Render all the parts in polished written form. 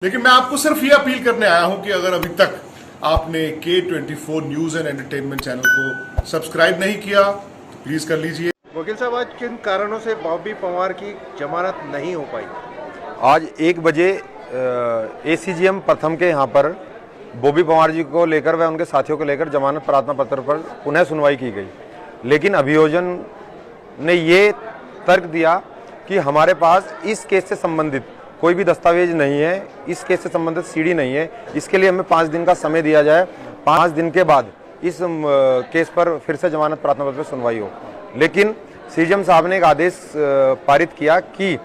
लेकिन मैं आपको सिर्फ ये अपील करने आया हूं कि अगर अभी तक आपने K24 news and entertainment channel को सब्सक्राइब नहीं किया तो प्लीज कर लीजिए। वकील साहब, आज किन कारणों से बॉबी पंवार की जमानत नहीं हो पाई? आज 1 बजे ACGM प्रथम के यहाँ पर बॉबी पंवार जी को लेकर व उनके साथियों को लेकर जमानत प्रार्थना पत्र पर पुनः सुनवाई की गई, लेकिन अभियोजन ने ये तर्क दिया कि हमारे पास इस केस से संबंधित कोई भी दस्तावेज नहीं है, इस केस से संबंधित सीडी नहीं है, इसके लिए हमें 5 दिन का समय दिया जाए। 5 दिन के बाद इस केस पर फिर से जमानत प्रार्थना पत्र पर सुनवाई हो। लेकिन CJM साहब ने एक आदेश पारित किया कि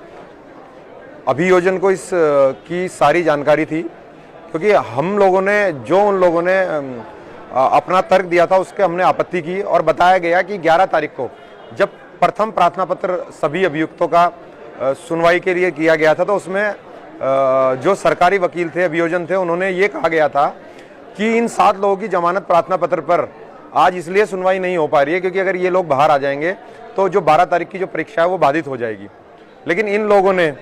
अभियोजन को इस की सारी जानकारी थी, क्योंकि हम लोगों ने उन लोगों ने अपना तर्क दिया था उसके हमने आपत्ति की और बताया गया कि 11 तारीख को जब प्रथम प्रार्थना पत्र सभी अभियुक्तों का सुनवाई के लिए किया गया था, तो उसमें जो सरकारी वकील थे, अभियोजन थे, उन्होंने ये कहा गया था कि इन 7 लोगों की जमानत प्रार्थना पत्र पर आज इसलिए सुनवाई नहीं हो पा रही है क्योंकि अगर ये लोग बाहर आ जाएंगे तो जो 12 तारीख की जो परीक्षा है वो बाधित हो जाएगी। लेकिन इन लोगों ने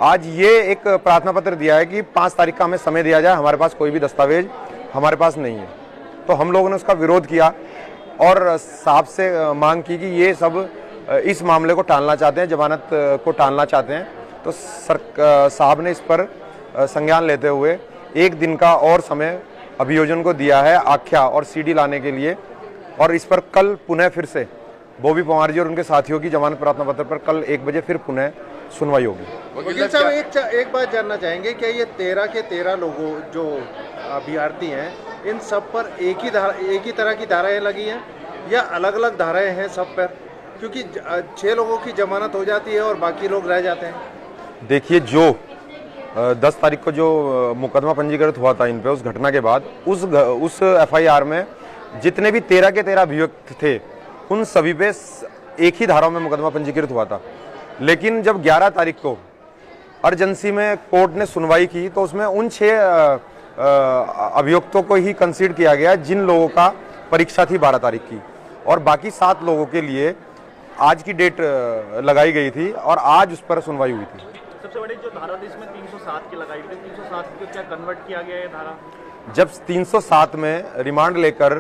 आज ये एक प्रार्थना पत्र दिया है कि 5 तारीख का हमें समय दिया जाए, हमारे पास कोई भी दस्तावेज हमारे पास नहीं है। तो हम लोगों ने उसका विरोध किया और साहब से मांग की कि ये सब इस मामले को टालना चाहते हैं, जमानत को टालना चाहते हैं। तो साहब ने इस पर संज्ञान लेते हुए 1 दिन का और समय अभियोजन को दिया है आख्या और CD लाने के लिए, और इस पर कल पुनः फिर से बॉबी पंवार जी और उनके साथियों की जमानत प्रार्थना पत्र पर कल 1 बजे फिर पुनः सुनवाई होगी। वकील साहब, एक बात जानना चाहेंगे, क्या ये 13 के 13 लोगों जो अभ्यर्थी हैं, इन सब पर एक ही तरह की धाराएं लगी हैं या अलग अलग धाराएं हैं सब पर? क्योंकि 6 लोगों की जमानत हो जाती है और बाकी लोग रह जाते हैं। देखिए, जो 10 तारीख को जो मुकदमा पंजीकृत हुआ था इन पे, उस घटना के बाद उस FIR में जितने भी 13 के 13 अभियुक्त थे, उन सभी पे एक ही धाराओं में मुकदमा पंजीकृत हुआ था। लेकिन जब 11 तारीख को अर्जेंसी में कोर्ट ने सुनवाई की तो उसमें उन 6 अभियुक्तों को ही कंसीड किया गया जिन लोगों का परीक्षा थी 12 तारीख की, और बाकी 7 लोगों के लिए आज की डेट लगाई गई थी और आज उस पर सुनवाई हुई थी। सबसे बड़ी जो धारा थी इसमें 307 की लगाई थी, 307 को क्या कन्वर्ट किया गया है धारा? जब 307 में रिमांड लेकर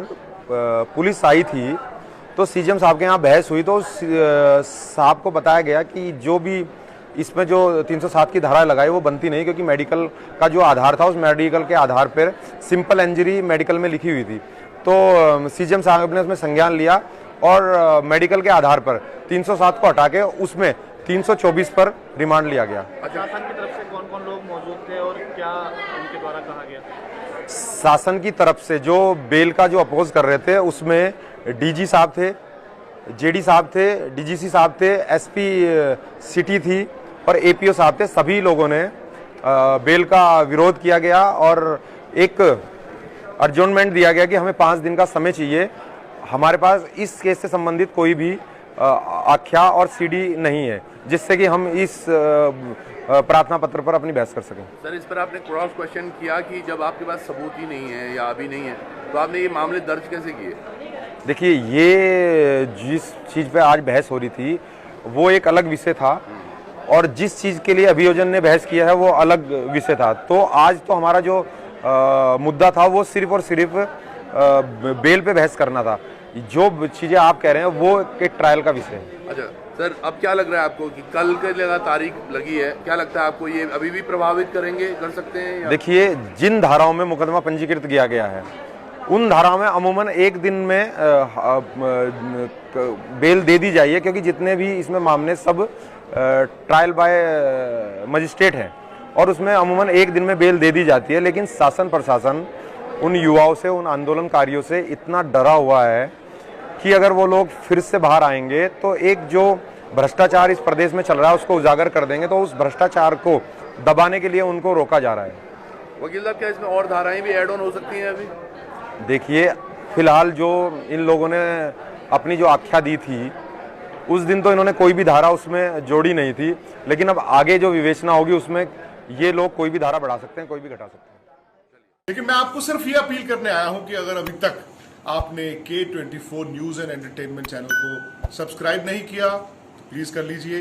पुलिस आई थी तो CJM साहब के यहाँ बहस हुई, तो साहब को बताया गया कि जो भी इसमें जो 307 की धारा लगाई वो बनती नहीं, क्योंकि मेडिकल का जो आधार था उस मेडिकल के आधार पर सिंपल इंजरी मेडिकल में लिखी हुई थी। तो CJM साहब ने उसमें संज्ञान लिया और मेडिकल के आधार पर 307 को हटा के उसमें 324 पर रिमांड लिया गया। शासन की तरफ से कौन कौन लोग मौजूद थे और क्या उनके द्वारा कहा गया? शासन की तरफ से जो बेल का जो अपोज कर रहे थे उसमें DG साहब थे, JD साहब थे, DGC साहब थे, SP सिटी थी और APO साहब थे। सभी लोगों ने बेल का विरोध किया गया और एक अर्जोनमेंट दिया गया कि हमें 5 दिन का समय चाहिए, हमारे पास इस केस से संबंधित कोई भी आख्या और CD नहीं है जिससे कि हम इस प्रार्थना पत्र पर अपनी बहस कर सकें। सर, इस पर आपने क्रॉस क्वेश्चन किया कि जब आपके पास सबूत ही नहीं है या अभी नहीं है तो आपने ये मामले दर्ज कैसे किए? देखिए, ये जिस चीज़ पे आज बहस हो रही थी वो एक अलग विषय था और जिस चीज़ के लिए अभियोजन ने बहस किया है वो अलग विषय था। तो आज तो हमारा जो मुद्दा था वो सिर्फ और सिर्फ बेल पे बहस करना था। जो चीज़ें आप कह रहे हैं वो एक ट्रायल का विषय है। अच्छा सर, अब क्या लग रहा है आपको कि कल के लगा तारीख लगी है, क्या लगता है आपको ये अभी भी प्रभावित कर सकते हैं या? देखिए, जिन धाराओं में मुकदमा पंजीकृत किया गया है उन धाराओं में अमूमन 1 दिन में बेल दे दी जाइए, क्योंकि जितने भी इसमें मामले सब ट्रायल बाय मजिस्ट्रेट हैं और उसमें अमूमन 1 दिन में बेल दे दी जाती है। लेकिन शासन प्रशासन उन युवाओं से, उन आंदोलनकारियों से इतना डरा हुआ है कि अगर वो लोग फिर से बाहर आएंगे तो एक जो भ्रष्टाचार इस प्रदेश में चल रहा है उसको उजागर कर देंगे, तो उस भ्रष्टाचार को दबाने के लिए उनको रोका जा रहा है। वकील साहब, क्या इसमें और धाराएं भी ऐड ऑन हो सकती हैं अभी? देखिए, फिलहाल जो इन लोगों ने अपनी जो आख्या दी थी उस दिन तो इन्होंने कोई भी धारा उसमें जोड़ी नहीं थी, लेकिन अब आगे जो विवेचना होगी उसमें ये लोग कोई भी धारा बढ़ा सकते हैं, कोई भी घटा सकते हैं। लेकिन मैं आपको सिर्फ ये अपील करने आया हूं कि अगर अभी तक आपने K24 news and entertainment channel को सब्सक्राइब नहीं किया तो प्लीज कर लीजिए।